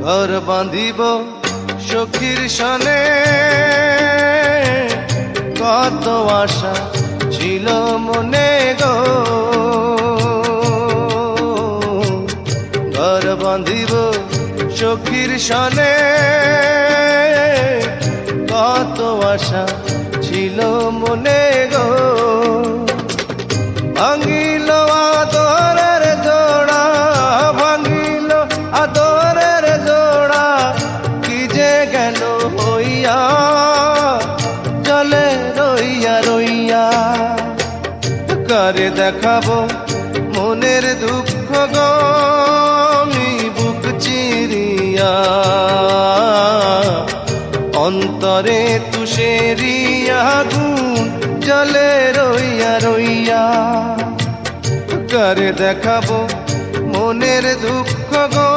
ঘর বাঁধিব সখীর সনে, কত আশা ছিল মনে গো। ঘর বাঁধিব সখীর সনে, কত আশা ছিল মনে গো। ভাঙিল আদরের জোড়া, ভাঙিল আদরের জোড়া, কি যে গেল হইয়া জলে রইয়া রইয়া। কারে দেখাবো মনের দুঃখ গো, আমি বুক চিরিয়া। অন্তরে তুষেরিয়া আগুন জলে রইয়া রইয়া। কারে দেখাবো মনের দুঃখ গো।